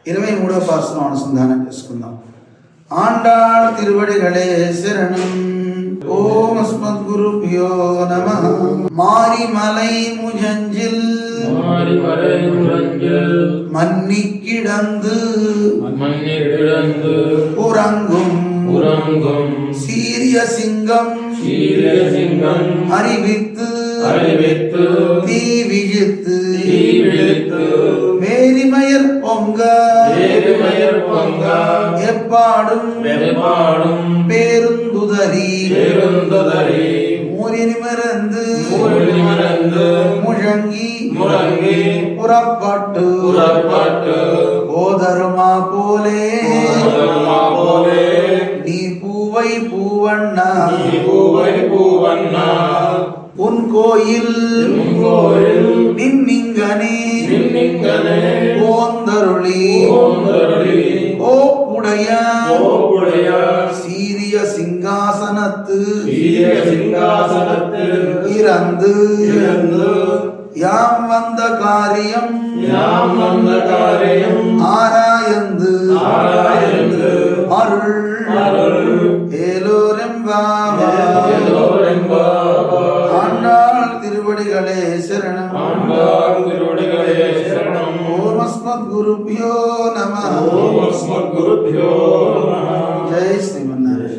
23వ పాసనం అనుసంధానం చేసుకుందాం. ఆండాళ్ తిరువడిகளே శరణం. ஓம் அஸ்மத்குருப்யோ நமः. மாரிமலை முஜஞ்சில் மன்னி கிடந்து உறங்கும் சீரிய சிங்கம் அறிவித்து தீ விழித்து மேரிமயர் பொங்க எப்பாடும் பேருந்துதறி மூரினிமரந்து முழங்கி புறப்பட்டு ஓதருமா போலே நீ பூவை பூவண்ணா உன் கோயில் நின்னிங்கனே ஓந்தருளி ஓ உடைய சீரிய சிங்காசனத்து இறந்து யாம் வந்த காரியம் ஆராயந்து அருள் ஏலோரெம்பாவா. ஆண்டாள் திருவடிகளே சரணம். ஓம் அஸ்மத்குருப்யோ நமः. ஜெய் ஸ்ரீமன்னாராயண.